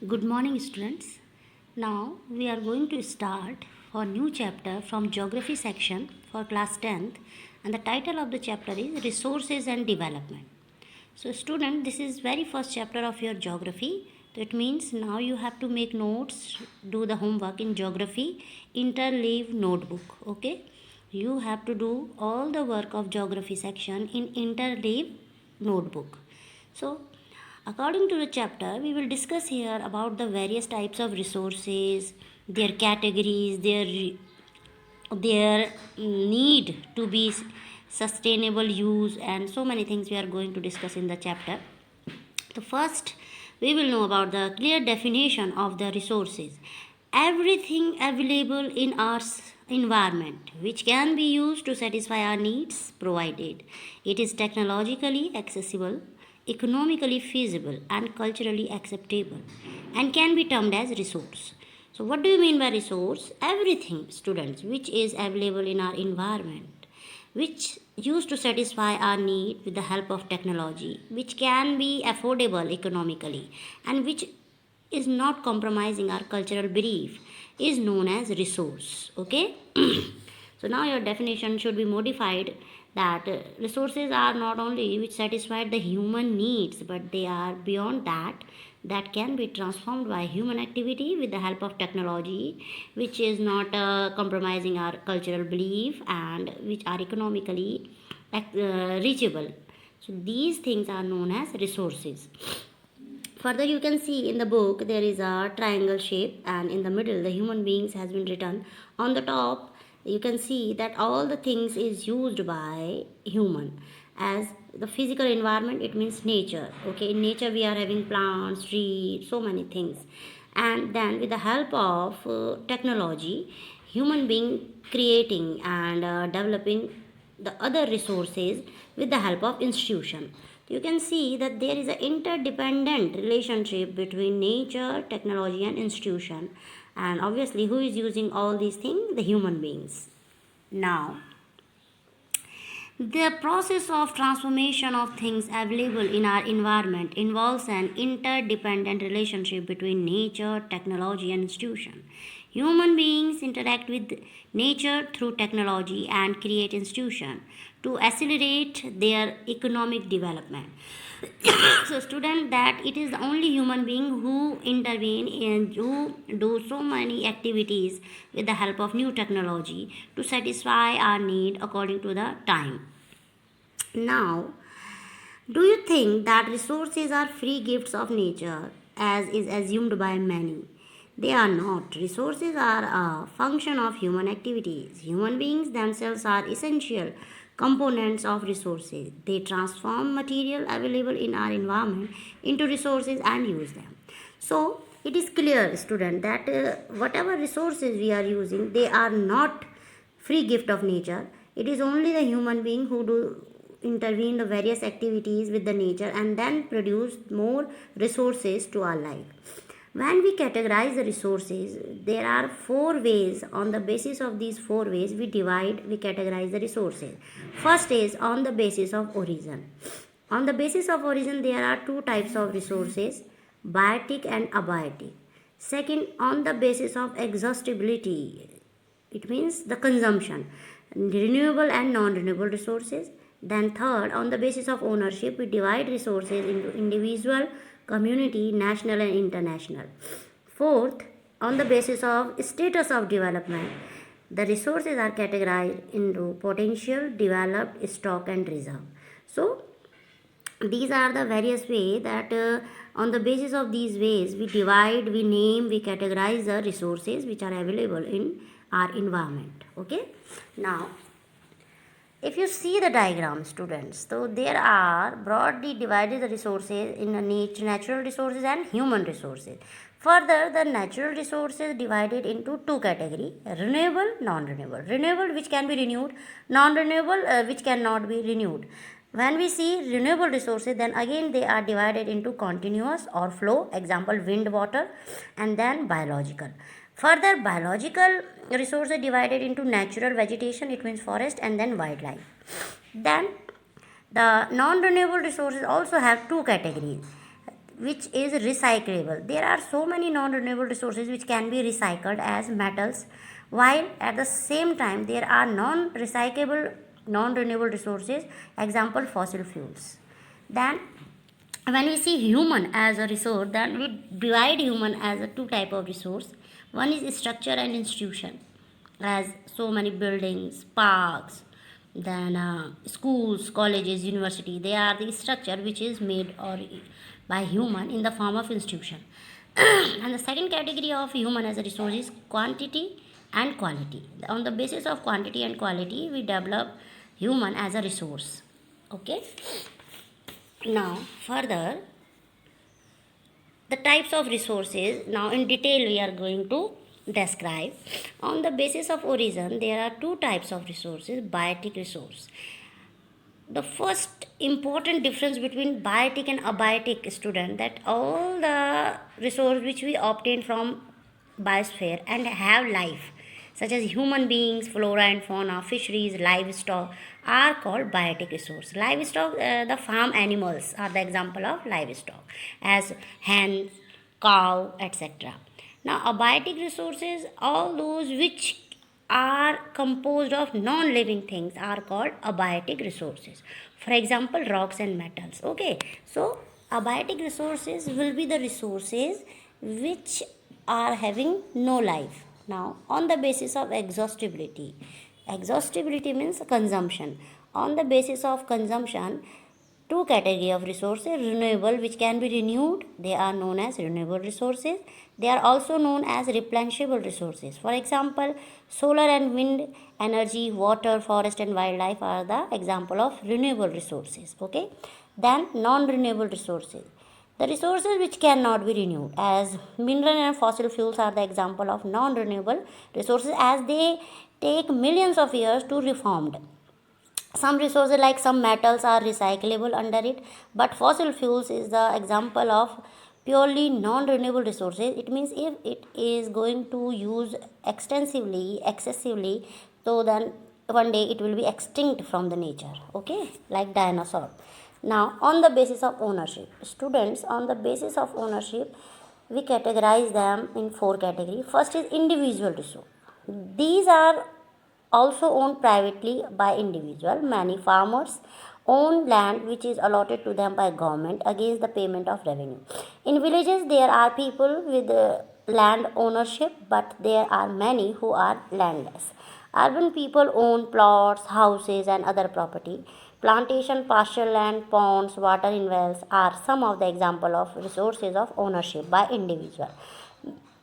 Good morning, students. Now we are going to start a new chapter from geography section for class 10th, and the title of the chapter is Resources and Development. So student, this is very first chapter of your geography. So it means now you have to make notes, do the homework in geography interleave notebook. Okay, you have to do all the work of geography section in interleave notebook. So according to the chapter, we will discuss here about the various types of resources, their categories, their need to be sustainable use, and so many things we are going to discuss in the chapter. The first, we will know about the clear definition of the resources. Everything available in our environment which can be used to satisfy our needs, provided it is technologically accessible, economically feasible, and culturally acceptable, and can be termed as resource. So what do you mean by resource? Everything, students, which is available in our environment, which used to satisfy our need with the help of technology, which can be affordable economically, and which is not compromising our cultural belief, is known as resource. Okay. So now your definition should be modified that resources are not only which satisfy the human needs, but they are beyond that can be transformed by human activity with the help of technology, which is not compromising our cultural belief and which are economically reachable. So these things are known as resources. Further, you can see in the book there is a triangle shape, and in the middle the human beings has been written. On the top you can see that all the things is used by human. As the physical environment, it means nature. Okay, in nature we are having plants, trees, so many things, and then with the help of technology, human being creating and developing the other resources with the help of institution. You can see that there is an interdependent relationship between nature, technology, and institution, and obviously who is using all these things? The human beings. Now, the process of transformation of things available in our environment involves an interdependent relationship between nature, technology, and institution. Human beings interact with nature through technology and create institution to accelerate their economic development. So student, that it is the only human being who intervene and who do so many activities with the help of new technology to satisfy our need according to the time. Now, do you think that resources are free gifts of nature as is assumed by many? They are not. Resources are a function of human activities. Human beings themselves are essential components of resources. They transform material available in our environment into resources and use them. So, it is clear, student, that whatever resources we are using, they are not free gift of nature. It is only the human being who do intervene the various activities with the nature and then produce more resources to our life. When we categorize the resources, there are four ways. On the basis of these four ways, we categorize the resources. First is on the basis of origin. On the basis of origin, there are two types of resources, biotic and abiotic. Second, on the basis of exhaustibility, it means the consumption, renewable and non-renewable resources. Then third, on the basis of ownership, we divide resources into individual, community, national, and international. Fourth, on the basis of status of development, the resources are categorized into potential, developed, stock, and reserve. So these are the various ways that on the basis of these ways we divide, we name, we categorize the resources which are available in our environment. Okay, now if you see the diagram, students, so there are broadly divided the resources in natural resources and human resources. Further, the natural resources divided into two categories: renewable, non-renewable. Renewable, which can be renewed; non-renewable, which cannot be renewed. When we see renewable resources, then again they are divided into continuous or flow, example wind, water, and then biological. Further, biological resources divided into natural vegetation, it means forest, and then wildlife. Then the non-renewable resources also have two categories. which is recyclable. There are so many non-renewable resources which can be recycled as metals, while at the same time there are non-recyclable, non-renewable resources, example fossil fuels. Then when we see human as a resource, then we divide human as a two type of resource. One is structure and institution, as so many buildings, parks, then schools, colleges, university, they are the structure which is made or by human in the form of institution. And the second category of human as a resource is quantity and quality. On the basis of quantity and quality, we develop human as a resource. Okay. Now further, the types of resources, now in detail we are going to describe. On the basis of origin, there are two types of resources: biotic resource. The first important difference between biotic and abiotic, student, that all the resource which we obtain from biosphere and have life, such as human beings, flora and fauna, fisheries, livestock, are called biotic resource. Livestock, the farm animals are the example of livestock, as hens, cow, etc. Now abiotic resources, all those which are composed of non-living things, are called abiotic resources. For example, rocks and metals. Okay, so abiotic resources will be the resources which are having no life. Now on the basis of exhaustibility, exhaustibility means consumption. On the basis of consumption, two category of resources: renewable, which can be renewed, they are known as renewable resources. They are also known as replenishable resources. For example, solar and wind energy, water, forest and wildlife are the example of renewable resources. Okay, then non-renewable resources, the resources which cannot be renewed, as mineral and fossil fuels are the example of non-renewable resources, as they take millions of years to reformed. Some resources like some metals are recyclable under it, but fossil fuels is the example of purely non-renewable resources. It means if it is going to use extensively, excessively, so then one day it will be extinct from the nature. Okay, like dinosaur. Now on the basis of ownership, students, on the basis of ownership, we categorize them in four categories. First is individual resource. These are also owned privately by individual. Many farmers own land which is allotted to them by government against the payment of revenue. In villages there are people with land ownership, but there are many who are landless. Urban people own plots, houses and other property. Plantation, pasture land, ponds, water in wells are some of the example of resources of ownership by individual.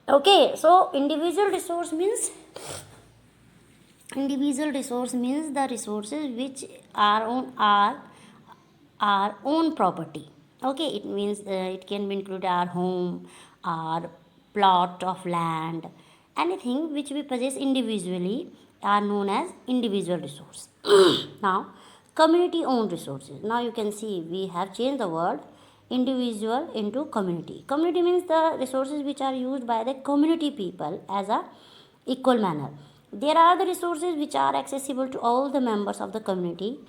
Okay, so individual resource means the resources which are on our own property. Okay, it means it can be include our home, our plot of land, anything which we possess individually are known as individual resource. Now community owned resources, now you can see we have changed the word individual into community. Community means the resources which are used by the community people as a equal manner. There are the resources which are accessible to all the members of the community.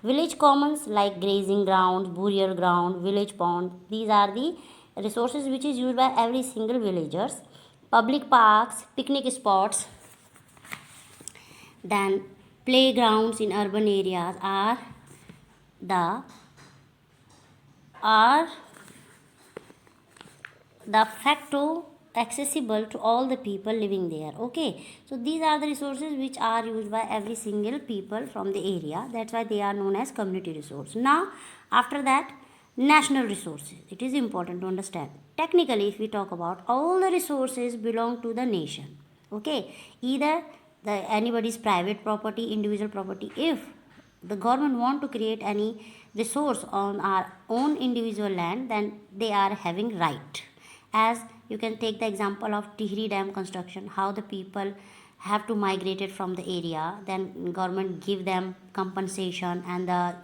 Village commons like grazing grounds, burial ground, village pond, these are the resources which is used by every single villagers. Public parks, picnic spots, then playgrounds in urban areas the are the facto accessible to all the people living there. Okay, so these are the resources which are used by every single people from the area, that's why they are known as community resource. Now after that, national resources, it is important to understand. Technically, if we talk about, all the resources belong to the nation. Okay, either anybody's private property, individual property. If the government want to create any resource on our own individual land, then they are having right. As you can take the example of Tihri Dam construction, how the people have to migrate it from the area, then government give them compensation and the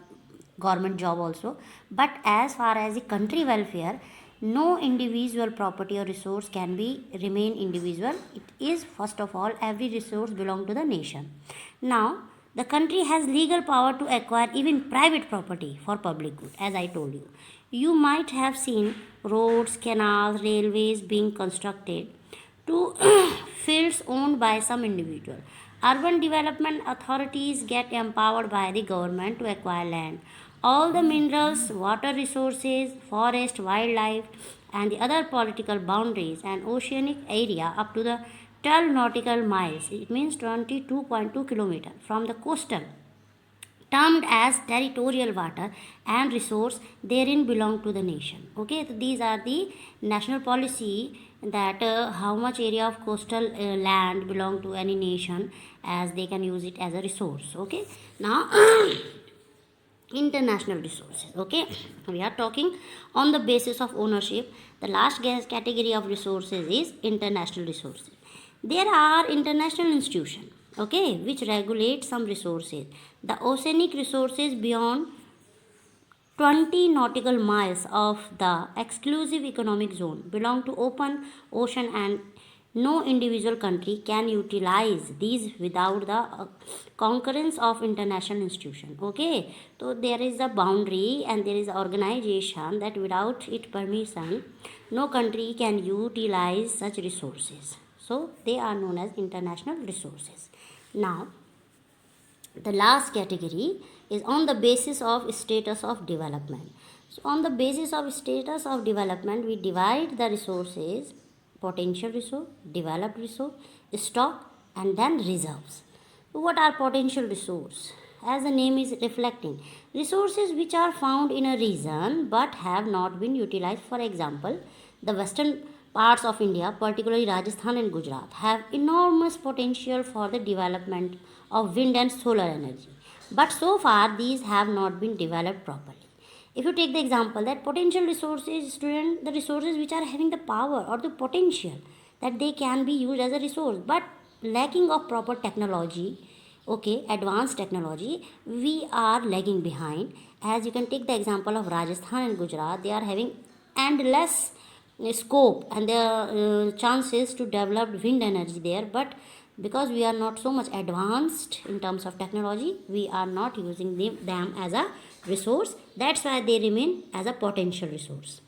government job also. But as far as the country welfare, no individual property or resource can be remain individual. It is first of all, every resource belong to the nation. Now the country has legal power to acquire even private property for public good. As I told you, you might have seen roads, canals, railways being constructed to fields owned by some individual. Urban development authorities get empowered by the government to acquire land. All the minerals, water resources, forest, wildlife, and the other political boundaries and oceanic area up to the 12 nautical miles, it means 22.2 kilometers from the coastal, termed as territorial water and resource therein belong to the nation. Okay, so these are the national policy that how much area of coastal land belong to any nation, as they can use it as a resource. Okay, now international resources. Okay, we are talking on the basis of ownership. The last category of resources is international resources. There are international institutions, okay, which regulate some resources. The oceanic resources beyond 20 nautical miles of the exclusive economic zone belong to open ocean, and no individual country can utilize these without the concurrence of international institution. Okay, so there is a boundary and there is an organization that without its permission no country can utilize such resources, so they are known as international resources. Now the last category is on the basis of status of development. So on the basis of status of development, we divide the resources: potential resource, developed resource, stock, and then reserves. So what are potential resource? As the name is reflecting, resources which are found in a region but have not been utilized. For example, the western parts of India, particularly Rajasthan and Gujarat, have enormous potential for the development of wind and solar energy. But so far, these have not been developed properly. If you take the example that potential resources, student, the resources which are having the power or the potential that they can be used as a resource, but lacking of proper technology, okay, advanced technology, we are lagging behind. As you can take the example of Rajasthan and Gujarat, they are having endless scope and there are chances to develop wind energy there, but because we are not so much advanced in terms of technology, we are not using them as a resource. That's why they remain as a potential resource.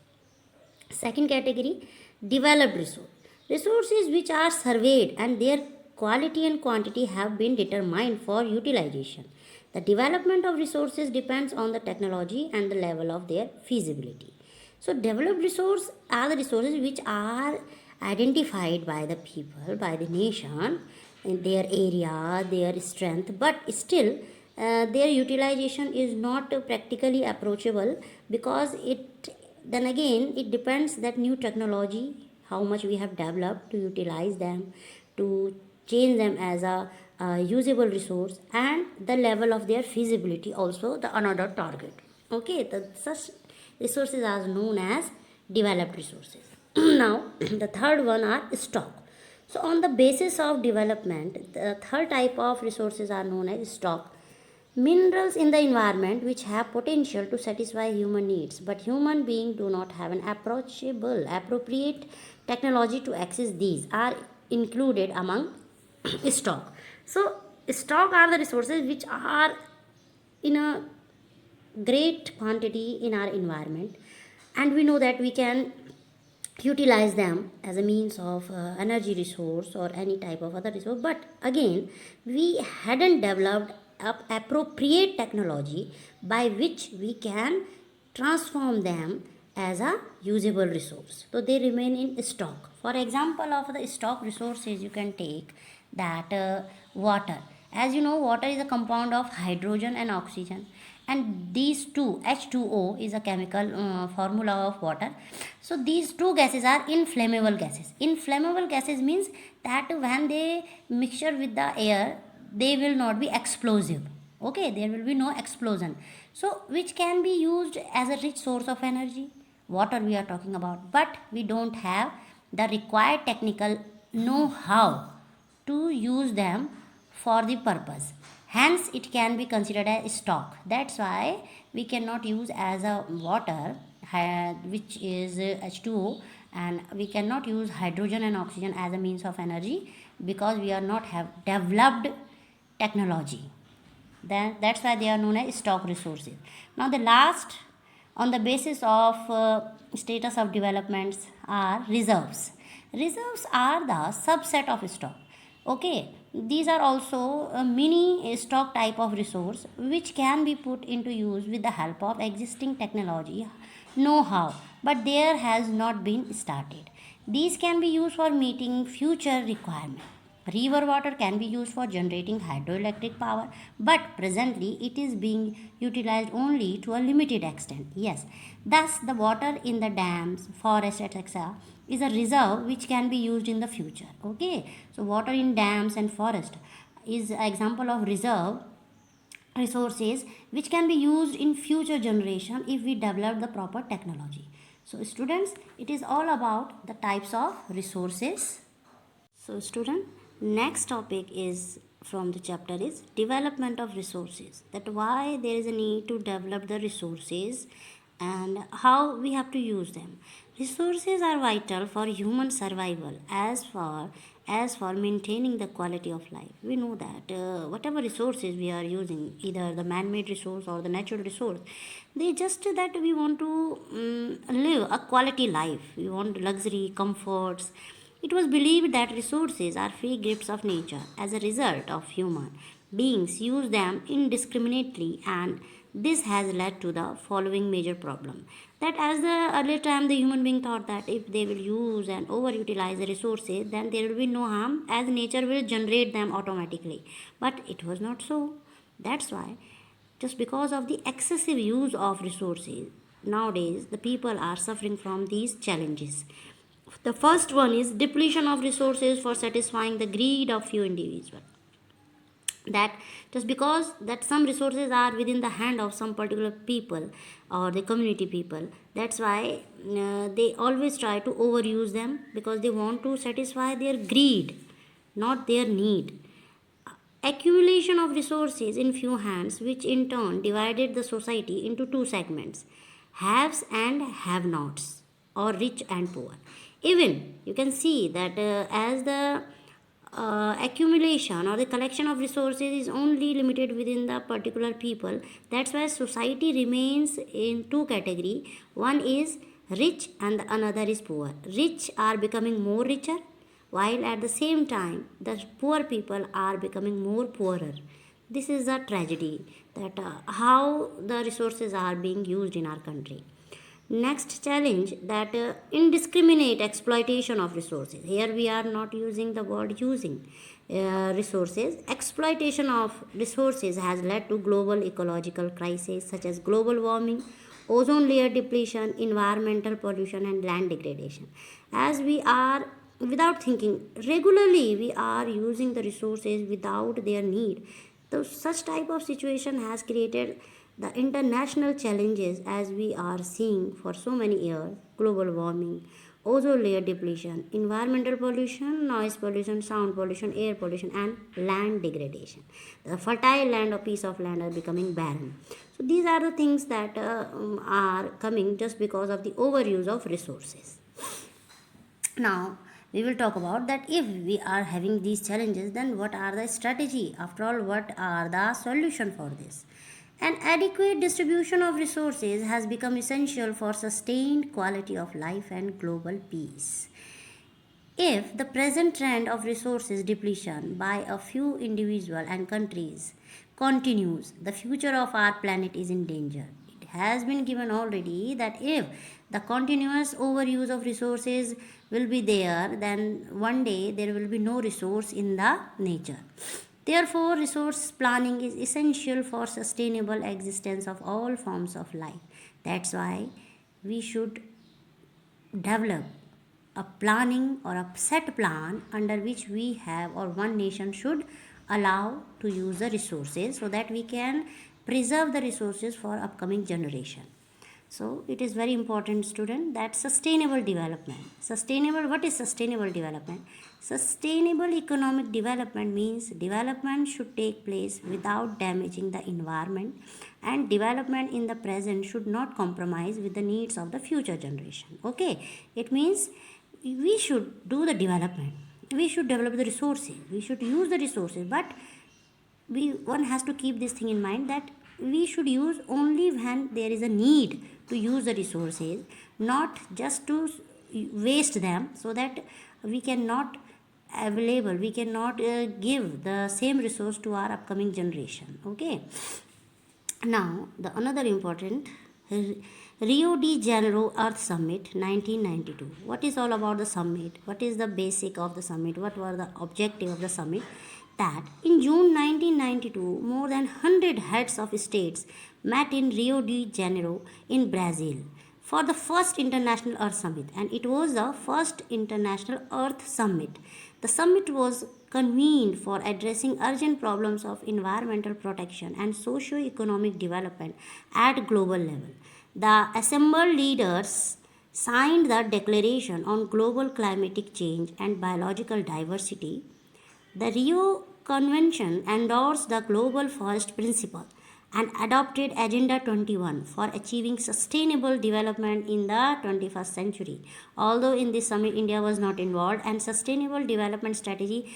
Second category, developed resource. Resources which are surveyed and their quality and quantity have been determined for utilization. The development of resources depends on the technology and the level of their feasibility. So developed resources are the resources which are identified by the people, by the nation, in their area, their strength, but still their utilization is not practically approachable, because it then again it depends that new technology, how much we have developed to utilize them, to change them as a usable resource, and the level of their feasibility also the another target. Okay, such resources are known as developed resources. Now the third one are stock. So on the basis of development, the third type of resources are known as stock. Minerals in the environment which have potential to satisfy human needs, but human beings do not have an appropriate technology to access these, are included among stock. So stock are the resources which are in a great quantity in our environment, and we know that we can utilize them as a means of energy resource or any type of other resource, but again we hadn't developed appropriate technology by which we can transform them as a usable resource, so they remain in stock. For example of the stock resources, you can take that water. As you know, water is a compound of hydrogen and oxygen, and these two, H2O is a chemical formula of water. So these two gases are inflammable gases. Inflammable gases means that when they mixture with the air, they will not be explosive. Okay, there will be no explosion. So which can be used as a rich source of energy. Water we are talking about, but we don't have the required technical know-how to use them for the purpose. Hence, it can be considered as stock. That's why we cannot use as a water, which is H2O, and we cannot use hydrogen and oxygen as a means of energy, because we are not have developed technology. That's why they are known as stock resources. Now the last, on the basis of status of developments are reserves. Reserves are the subset of stock. Okay, these are also a mini stock type of resource which can be put into use with the help of existing technology know-how, but there has not been started. These can be used for meeting future requirements. River water can be used for generating hydroelectric power, but presently it is being utilized only to a limited extent. Yes, thus the water in the dams, forests, etc., is a reserve which can be used in the future. Okay, so water in dams and forest is an example of reserve resources which can be used in future generation if we develop the proper technology. So students, it is all about the types of resources. So student, next topic is from the chapter is development of resources, that why there is a need to develop the resources and how we have to use them. Resources are vital for human survival as for maintaining the quality of life. We know that whatever resources we are using, either the man-made resource or the natural resource, they just that we want to live a quality life. We want luxury, comforts. It was believed that resources are free gifts of nature. As a result of human beings use them indiscriminately, and this has led to the following major problem. That as the earlier time the human being thought that if they will use and overutilize the resources, then there will be no harm as nature will generate them automatically. But it was not so. That's why just because of the excessive use of resources, nowadays the people are suffering from these challenges. The first one is depletion of resources for satisfying the greed of few individuals. That just because that some resources are within the hand of some particular people or the community people, that's why they always try to overuse them because they want to satisfy their greed, not their need. Accumulation of resources in few hands, which in turn divided the society into two segments, haves and have nots, or rich and poor. Even you can see that as the accumulation or the collection of resources is only limited within the particular people, that's why society remains in two category. One is rich and the another is poor. Rich are becoming more richer, while at the same time the poor people are becoming more poorer. This is a tragedy that how the resources are being used in our country. Next challenge, that indiscriminate exploitation of resources. Here we are not using the word using resources. Exploitation of resources has led to global ecological crises such as global warming, ozone layer depletion, environmental pollution, and land degradation. As we are without thinking regularly, we are using the resources without their need. So such type of situation has created the international challenges as we are seeing for so many years: global warming, ozone layer depletion, environmental pollution, noise pollution, sound pollution, air pollution, and land degradation. The fertile land or piece of land are becoming barren. So these are the things that are coming just because of the overuse of resources. Now we will talk about that if we are having these challenges, then what are the strategy? After all, what are the solution for this? An adequate distribution of resources has become essential for sustained quality of life and global peace. If the present trend of resources depletion by a few individuals and countries continues, the future of our planet is in danger. It has been given already that if the continuous overuse of resources will be there, then one day there will be no resource in the nature. Therefore, resource planning is essential for sustainable existence of all forms of life. That's why we should develop a planning or a set plan under which we have or one nation should allow to use the resources so that we can preserve the resources for upcoming generation. So it is very important, student, that sustainable development. Sustainable, what is sustainable development? Sustainable economic development means development should take place without damaging the environment, and development in the present should not compromise with the needs of the future generation. Okay, it means we should do the development. We should develop the resources. We should use the resources, but one has to keep this thing in mind that we should use only when there is a need to use the resources, not just to waste them, so that we cannot available we cannot give the same resource to our upcoming generation. Okay, now the another important Rio de Janeiro Earth Summit 1992. What is all about the summit? What is the basic of the summit? What were the objective of the summit? That in June 1992, more than 100 heads of states met in Rio de Janeiro in Brazil for the first International Earth Summit, and it was the first International Earth Summit. The summit was convened for addressing urgent problems of environmental protection and socio-economic development at global level. The assembled leaders signed the Declaration on Global Climatic Change and Biological Diversity. The Rio Convention endorsed the Global First Principle and adopted Agenda 21 for achieving sustainable development in the 21st century. Although in this summit India was not involved, and sustainable development strategy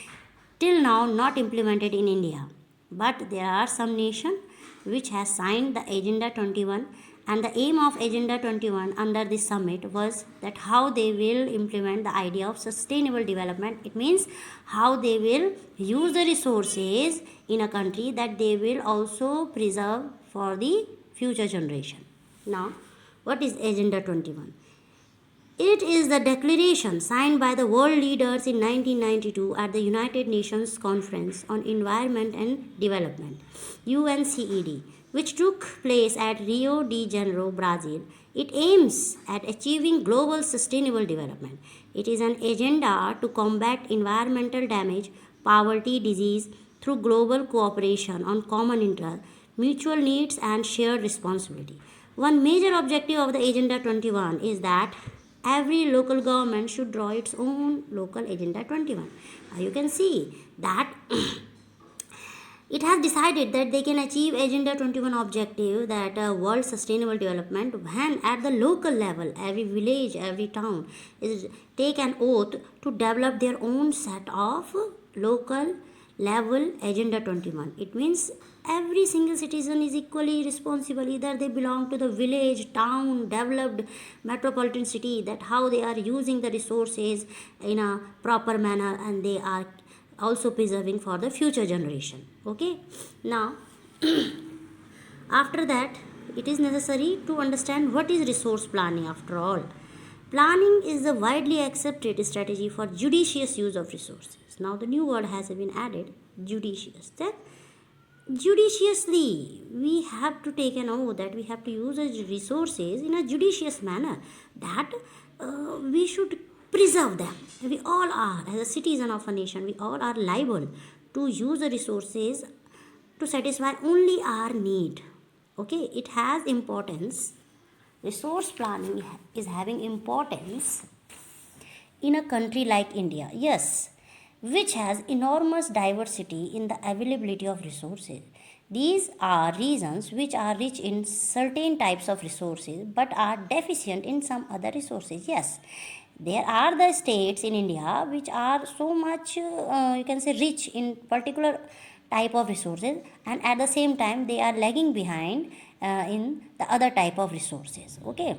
till now not implemented in India. But there are some nations which has signed the Agenda 21, and the aim of Agenda 21 under this summit was that how they will implement the idea of sustainable development. It means how they will use the resources in a country that they will also preserve for the future generation. Now, what is Agenda 21? It is the declaration signed by the world leaders in 1992 at the United Nations Conference on Environment and Development, UNCED, which took place at Rio de Janeiro, Brazil. It aims at achieving global sustainable development. It is an agenda to combat environmental damage, poverty, disease through global cooperation on common interest, mutual needs, and shared responsibility. One major objective of the Agenda 21 is that every local government should draw its own local Agenda 21. You can see that it has decided that they can achieve Agenda 21 objective, that world sustainable development, when at the local level every village, every town is take an oath to develop their own set of local level Agenda 21. It means every single citizen is equally responsible, either they belong to the village, town, developed metropolitan city, that how they are using the resources in a proper manner, and they are also preserving for the future generation. Okay, now after that it is necessary to understand what is resource planning. After all, planning is a widely accepted strategy for judicious use of resources. Now the new word has been added, judicious. That judiciously we have to take an oath that we have to use the resources in a judicious manner, that we should preserve them. We all are, as a citizen of a nation, we all are liable to use the resources to satisfy only our need. Okay, it has importance. Resource planning is having importance in a country like India, yes, which has enormous diversity in the availability of resources. These are regions which are rich in certain types of resources but are deficient in some other resources. Yes, there are the states in India which are so much, you can say, rich in particular type of resources, and at the same time they are lagging behind in the other type of resources. Okay,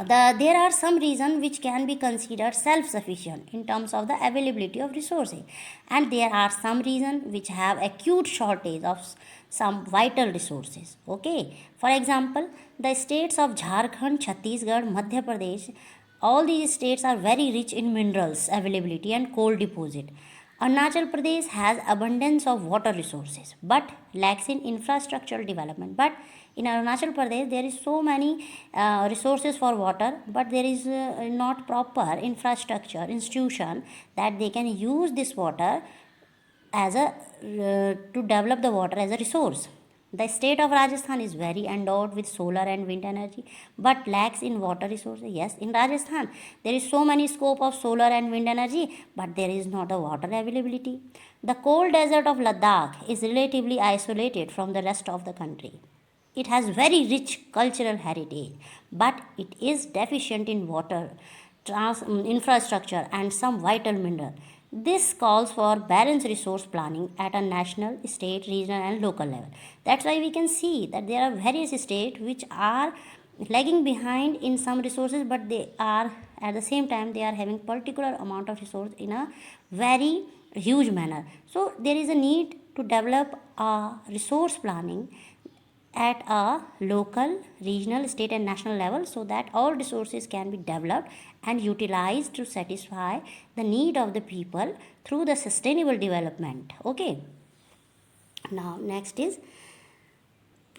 there are some reasons which can be considered self-sufficient in terms of the availability of resources, and there are some reasons which have acute shortage of some vital resources. Okay, for example, the states of Jharkhand, Chhattisgarh, Madhya Pradesh, all these states are very rich in minerals availability and coal deposit. Arunachal Pradesh has abundance of water resources but lacks in infrastructural development. But in Arunachal Pradesh, there is so many resources for water, but there is not proper infrastructure institution that they can use this water as a to develop the water as a resource. The state of Rajasthan is very endowed with solar and wind energy but lacks in water resources. Yes, in Rajasthan there is so many scope of solar and wind energy, but there is not a water availability. The cold desert of Ladakh is relatively isolated from the rest of the country. It has very rich cultural heritage, but it is deficient in water, infrastructure, and some vital mineral. This calls for balanced resource planning at a national, state, regional, and local level. That's why we can see that there are various states which are lagging behind in some resources, but they are at the same time they are having particular amount of resource in a very huge manner. So there is a need to develop a resource planning at a local, regional, state and national level, so that all resources can be developed and utilized to satisfy the need of the people through the sustainable development. Okay, now next is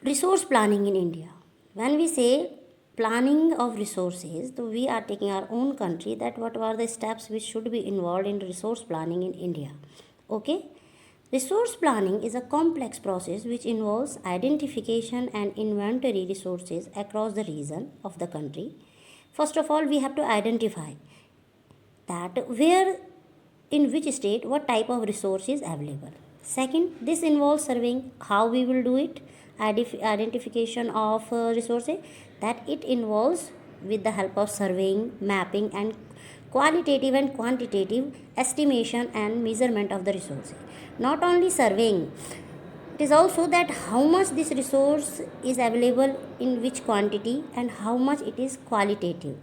resource planning in India. When we say planning of resources, so we are taking our own country, that what are the steps which should be involved in resource planning in India. Okay, resource planning is a complex process which involves identification and inventory resources across the region of the country. First of all, we have to identify that where, in which state, what type of resource is available. Second, this involves surveying. How we will do it? Identification of resources, that it involves with the help of surveying, mapping and qualitative and quantitative estimation and measurement of the resources. Not only surveying, it is also that how much this resource is available in which quantity and how much it is qualitative.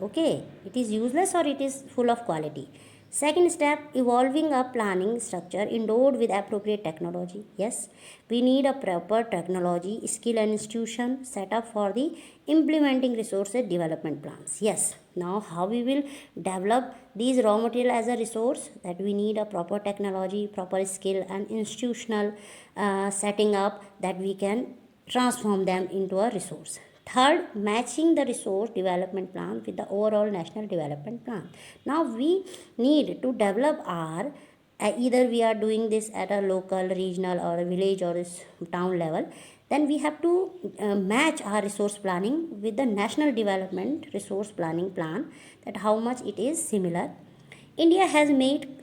Okay, it is useless or it is full of quality. Second step, evolving a planning structure endowed with appropriate technology. Yes, we need a proper technology, skill and institution set up for the implementing resources development plans. Yes, now how we will develop these raw material as a resource, that we need a proper technology, proper skill and institutional setting up, that we can transform them into a resource. Third, matching the resource development plan with the overall national development plan. Now we need to develop our either we are doing this at a local, regional or a village or a town level, then we have to match our resource planning with the national development resource planning plan, that how much it is similar. India has made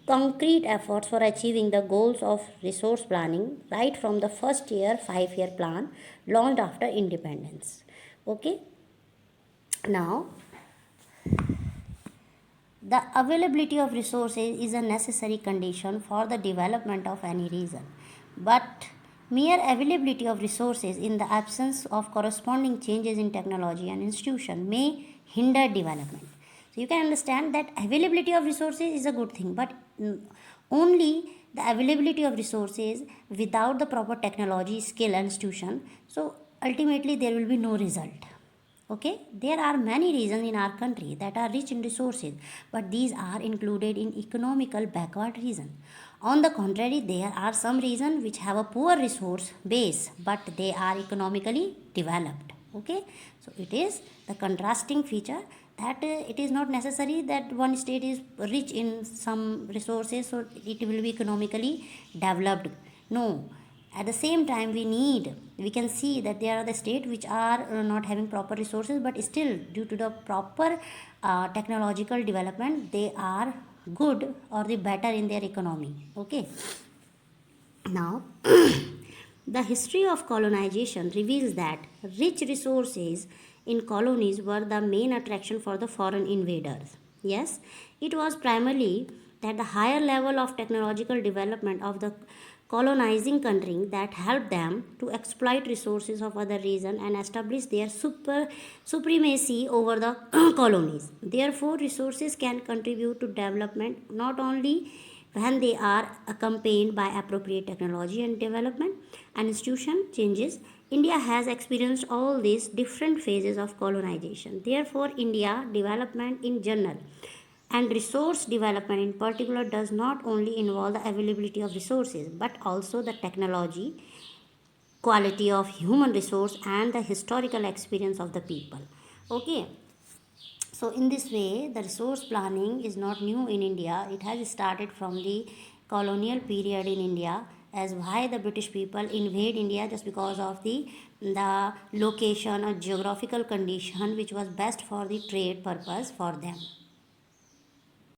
concrete efforts for achieving the goals of resource planning right from the first year 5-year plan launched after independence. Okay, now the availability of resources is a necessary condition for the development of any region, but mere availability of resources in the absence of corresponding changes in technology and institution may hinder development. So you can understand that availability of resources is a good thing, but only the availability of resources without the proper technology, skill and institution, so ultimately there will be no result. Okay, there are many regions in our country that are rich in resources, but these are included in economical backward region. On the contrary, there are some regions which have a poor resource base, but they are economically developed. Okay, so it is the contrasting feature, that it is not necessary that one state is rich in some resources so it will be economically developed. No, at the same time we can see that there are the states which are not having proper resources, but still due to the proper technological development they are good or the better in their economy. Okay, now the history of colonization reveals that rich resources in colonies were the main attraction for the foreign invaders. Yes, it was primarily that the higher level of technological development of the colonizing country that helped them to exploit resources of other region and establish their supremacy over the colonies. Therefore, resources can contribute to development not only when they are accompanied by appropriate technology and development and institution changes. India has experienced all these different phases of colonization. Therefore, India development in general and resource development in particular does not only involve the availability of resources but also the technology, quality of human resource and the historical experience of the people. Okay, so in this way the resource planning is not new in India. It has started from the colonial period in India, as why the British people invade India just because of the location or geographical condition which was best for the trade purpose for them.